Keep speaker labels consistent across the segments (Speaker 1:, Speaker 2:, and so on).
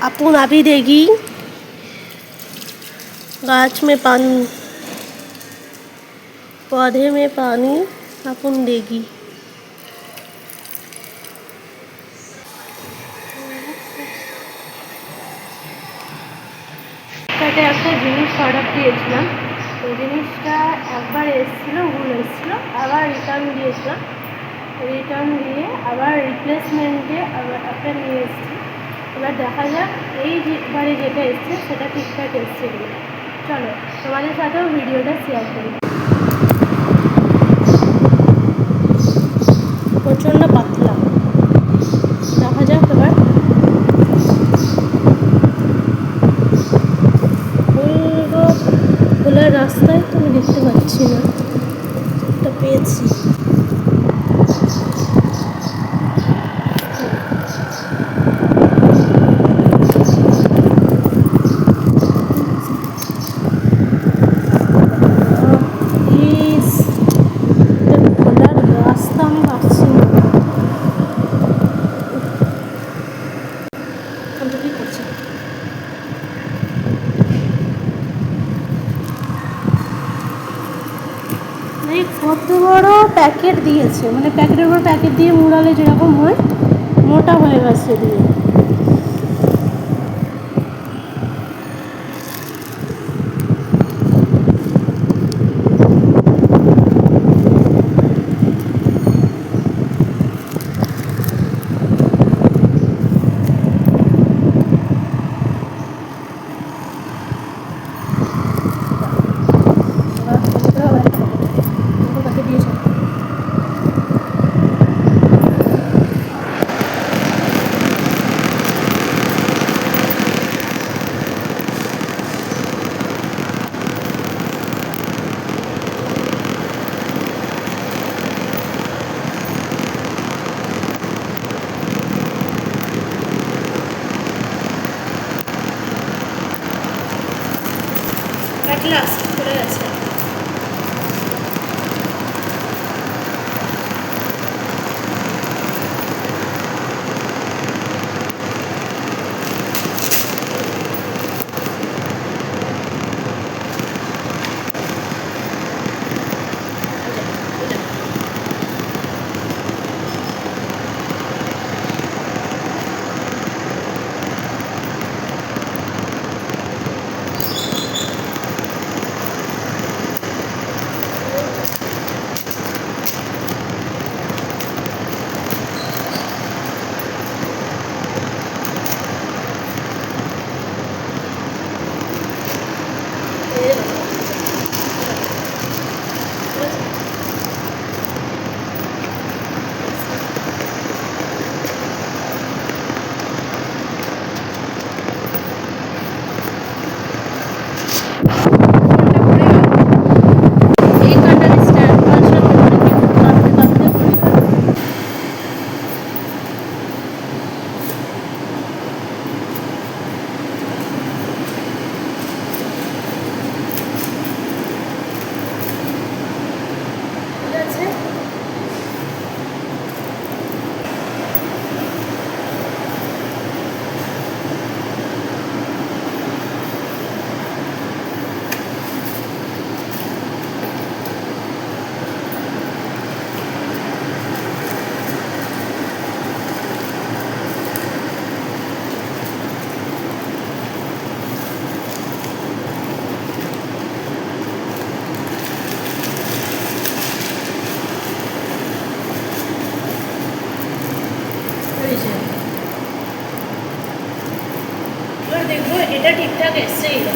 Speaker 1: अपन अभी देगी गाछ में पानी, पौधे में पानी अपन देगी। তাতে একটা জিনিস অর্ডার দিয়েছিলাম, ওই জিনিসটা একবার এসেছিলো, ভুল এসেছিলো, আবার রিটার্ন দিয়েছিলাম, রিটার্ন দিয়ে আবার রিপ্লেসমেন্টে আবার একটা নিয়ে এসেছি। এবার দেখা যাক এইবারে যেটা এসছে সেটা ঠিকঠাক এসছে কিনা। চলো তোমাদের সাথেও ভিডিওটা শেয়ার করি। প্রচণ্ড পাতলা, দেখা যাক এবার। খোলার রাস্তায় তো আমি দেখতে পাচ্ছি না, একটা পেয়েছি। খোলার রাস্তা আমি পাচ্ছি না, কি করছি। কত বড় প্যাকেট দিয়েছে, মানে প্যাকেটের উপর প্যাকেট দিয়ে মুড়ালে যেরকম হয় মোটা হয়ে গেছে দিয়ে। At last খুলে গেছে। দেখবো এটা ঠিকঠাক এসছেই না।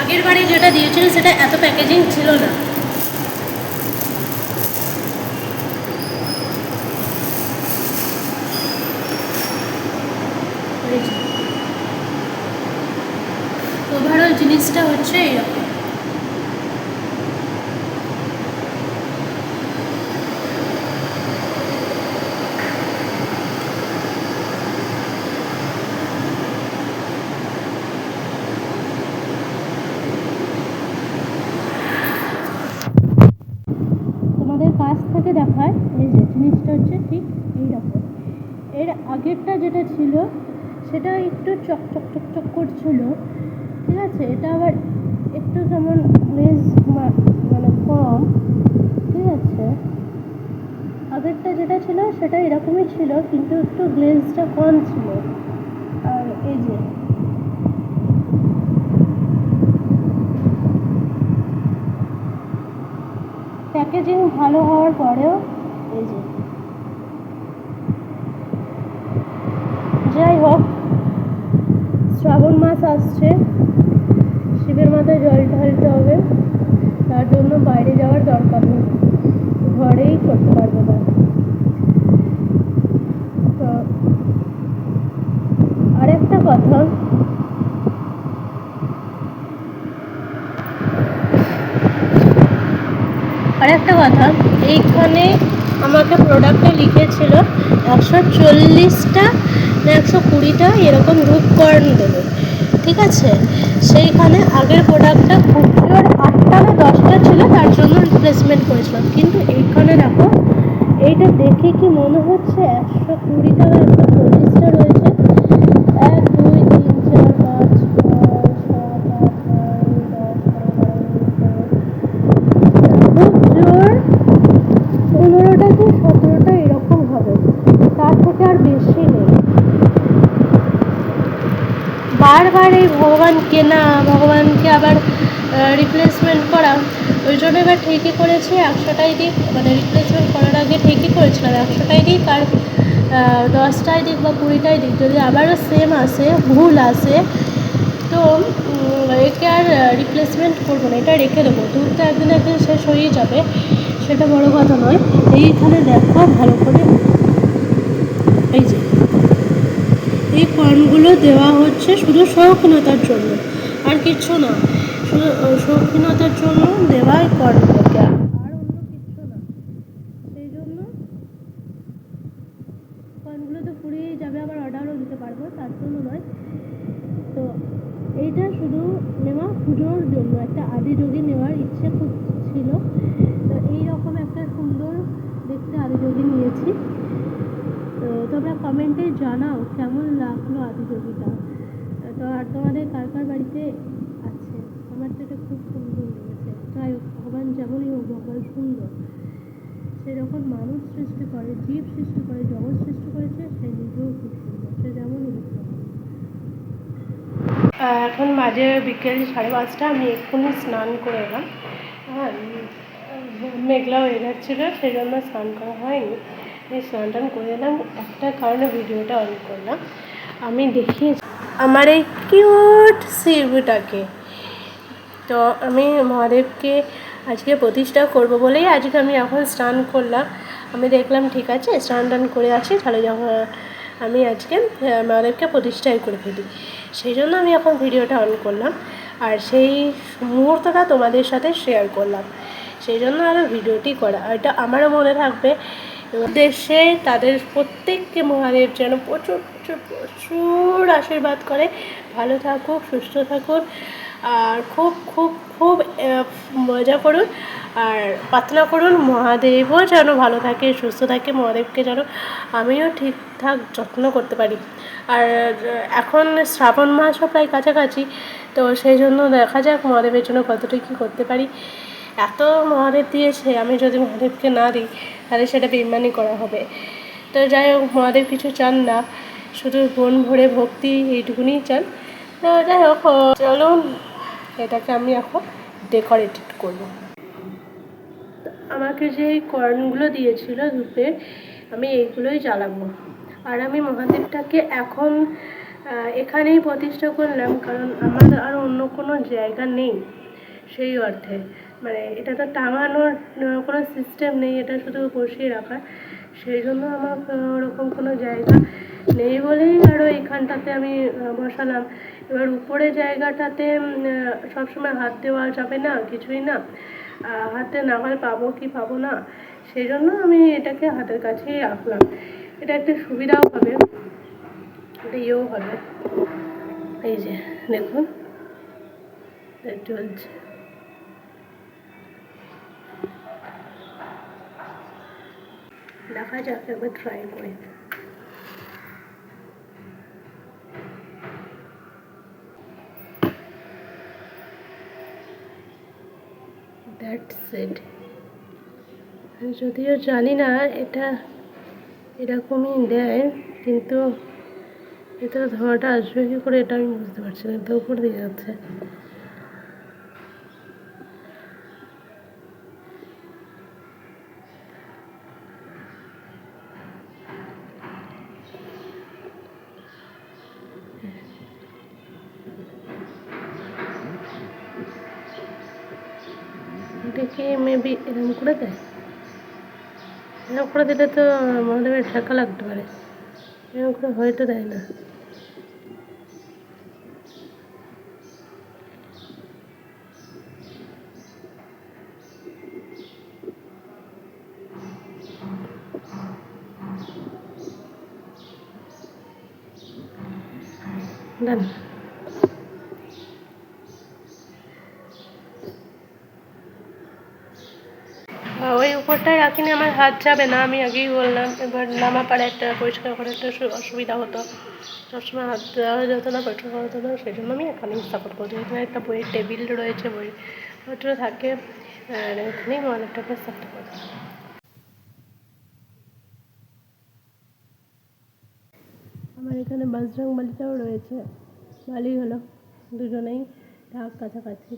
Speaker 1: আগের বারে যেটা দিয়েছিল সেটা এত প্যাকেজিং ছিল না। ওভারঅল জিনিসটা হচ্ছে এইরকম। কাছ থেকে দেখায়, এই যে জিনিসটা হচ্ছে ঠিক এইরকম। এর আগেরটা যেটা ছিল সেটা একটু চকচক চকচক করছিল, ঠিক আছে। এটা আবার একটু কেমন গ্লেজ মানে কম, ঠিক আছে। আগেরটা যেটা ছিল সেটা এরকমই ছিল, কিন্তু একটু গ্লেজটা কম ছিল। আর এই যে প্যাকেজিং ভালো হওয়ার পরেও এই যে, যাই হোক, শ্রাবণ মাস আসছে, শিবের মাথায় জল ঢালতে হবে, তার জন্য বাইরে যাওয়ার দরকার নেই, ঘরেই করতে পারবে না। তো আরেকটা কথা, এইখানে আমাকে প্রোডাক্টে লিখেছিল 140টা না 120টা এরকম রূপকর্ণ দেবে, ঠিক আছে। সেইখানে আগের প্রোডাক্টটা খুব জোর 8টা না 10টা ছিল, তার জন্য রিপ্লেসমেন্ট করেছিলাম। কিন্তু এইখানে দেখো, এইটা দেখে কি মনে হচ্ছে 120টা বা 140টা রয়েছে। 1 2 3 4 5 6 7 8 9 10 11 12 খুব জোর 15টা কি 17টা এরকম হবে, তার থেকে আর বেশি নেই। বারবার এই ভগবান কেনা, ভগবানকে আবার রিপ্লেসমেন্ট করা, ওই জন্য এবার ঠিকই করেছি 100টাই দিক, মানে রিপ্লেসমেন্ট করার আগে ঠিকই করেছিলাম 100টাই দিক, আর 10টাই দিক বা 20টাই দিক, যদি আবারও সেম আসে, ভুল আসে, তো একে আর রিপ্লেসমেন্ট করবো না, এটা রেখে দেবো। দুধ তো একদিন শেষ হয়েই যাবে, সেটা বড় কথা নয়। এইখানে দেখো ভালো করে, এই যে এই কর্নগুলো দেওয়া হচ্ছে শুধু শৌখিনতার জন্য, আর কিছু না, শুধু শৌখিনতার জন্য দেওয়া এই কর্নগুলোকে, আর অন্য কিছু না। সেই জন্য কর্নগুলো তো পুড়িয়েই যাবে, আবার অর্ডারও দিতে পারবো, তার জন্য নয়। তো এইটা শুধু নেওয়া পুজোর জন্য, একটা আদিযোগী নেওয়ার ইচ্ছে খুব ছিল, তো এইরকম একটা সুন্দর দেখতে আদিযোগী নিয়েছি। তো তোমরা কমেন্টে জানাও কেমন লাগলো আদিযোগীটা। তো আর তোমাদের কার কার বাড়িতে আছে, আমার তো এটা খুব সুন্দর লেগেছে। যাই হোক, ভগবান যেমনই হোক, ভগবান সুন্দর, সেরকম মানুষ সৃষ্টি করে, জীব সৃষ্টি করে, জগৎ সৃষ্টি করেছে, সে নিজেও খুব সুন্দর, সে যেমনই হোক। এখন বাজে বিকেল 5:30, আমি এক্ষুনি স্নান করে এলাম। হ্যাঁ, মেঘলা হয়ে যাচ্ছিলো, সেই জন্য স্নান করা হয়নি। স্নান টান করে এলাম, একটা কারণে ভিডিওটা অন করলাম। আমি দেখি আমার এই কিউট শিবটাকে, তো আমি মহাদেবকে আজকে প্রতিষ্ঠা করব বলেই আজকে আমি এখন স্নান করলাম। আমি দেখলাম ঠিক আছে, স্নান টান করে আসি, তাহলে যখন আমি আজকে মহাদেবকে প্রতিষ্ঠাই করে ফেলি, সেই জন্য আমি এখন ভিডিওটা অন করলাম, আর সেই মুহূর্তটা তোমাদের সাথে শেয়ার করলাম, সেই জন্য আরও ভিডিওটি করা। এটা আমারও মনে থাকবে, উদ্দেশ্যে তাদের প্রত্যেককে মহাদেব যেন প্রচুর প্রচুর প্রচুর আশীর্বাদ করে, ভালো থাকুক, সুস্থ থাকুক, আর খুব খুব খুব মজা করুন, আর প্রার্থনা করুন মহাদেবও যেন ভালো থাকে, সুস্থ থাকে, মহাদেবকে যেন আমিও ঠিকঠাক যত্ন করতে পারি। আর এখন শ্রাবণ মাসও প্রায় কাছাকাছি, তো সেই জন্য দেখা যাক মহাদেবের জন্য কতটা কী করতে পারি। এত মহাদেব দিয়েছে, আমি যদি মহাদেবকে না দিই তাহলে সেটা বেইমানি করা হবে। তো যাই হোক, মহাদেব কিছু চান না, শুধু মন ভরে ভক্তি এইটুকুনি চান। তো যাই হোক, চলুন এটাকে আমি এখন ডেকোরেটেড করবো। আমাকে যে এই কর্নগুলো দিয়েছিল ধূপে, আমি এইগুলোই জ্বালাবো। আর আমি মহাদেবটাকে এখন এখানেই প্রতিষ্ঠা করলাম, কারণ আমার আর অন্য কোনো জায়গা নেই সেই অর্থে, মানে এটা তো টাঙানোর কোনো সিস্টেম নেই, এটা শুধু বসিয়ে রাখার, সেই জন্য আমার ওরকম কোনো জায়গা নেই বলেই আরও এইখানটাতে আমি বসালাম। এবার উপরে জায়গাটাতে সবসময় হাত দেওয়া যাবে না, কিছুই না, হাতে নাগাল পাবো কি পাবো না, সেই জন্য আমি এটাকে হাতের কাছেই রাখলাম। এটা একটা সুবিধাও হবে, এটা ইয়েও হবে। এই যে দেখুন চলছে, দেখা যাক, একবার ট্রাই করে। That's it. যদিও জানি না এটা এরকমই দেয়, কিন্তু ভেতরে ধোঁয়াটা আসবে কী করে এটা আমি বুঝতে পারছি না। তো উপর দিয়ে যাচ্ছে। এটাকে মেবি এরকম করে দেয়। এরকম করে দিলে তো মহাদেবের ঠেকা লাগতে পারে। এরকম করে হয়তো দেয় না। ডান। ওই উপরটায় রাখিনি, আমার হাত যাবে না, আমি আগেই বললাম। এবার নামা পারে একটা পরিষ্কার করে একটা অসুবিধা হতো, সবসময় হাত দেওয়া যেত না, পরিষ্কার করা হতো না, সেই জন্য আমি এখানেই সাপোর্ট করছি। এখানে একটা বইয়ের টেবিল রয়েছে, বইপত্র থাকে, আর এখানেই অনেকটাকে সাপোর্ট করছি। আমার এখানে বাজরং বালিটাও রয়েছে, ভালোই হলো, দুজনেই ঢাক কাছাকাছি।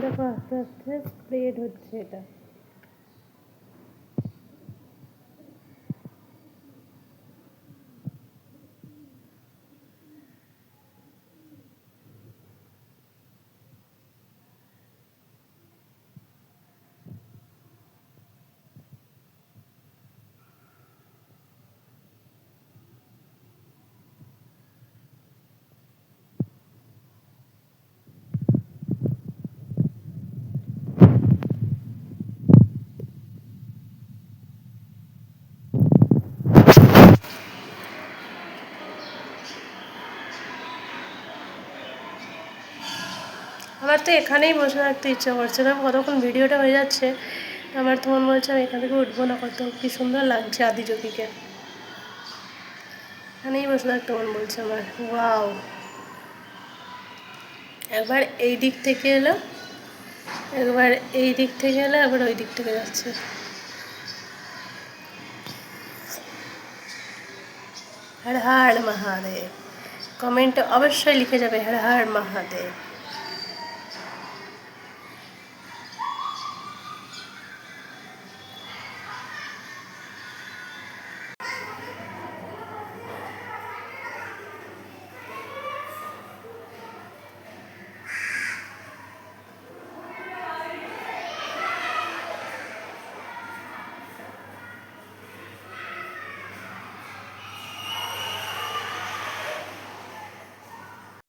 Speaker 1: দেখো আস্তে আস্তে স্প্রেড হচ্ছে এটা। আমার তো এখানেই বসে থাকতে ইচ্ছা করছে না, কতক্ষণ ভিডিওটা হয়ে যাচ্ছে, আমার তো মনে হচ্ছে আমি এখান থেকে উঠবো না। কত কি সুন্দর লাগছে আদিযোগীকে, এখানেই বসে থাকতে মন বলছে আমার। ওয়াও, একবার এই দিক থেকে এলো, একবার এই দিক থেকে এলো, একবার ওই দিক থেকে যাচ্ছে। হর হর মহাদেব। কমেন্টে অবশ্যই লিখে যাবে হর হর মহাদেব।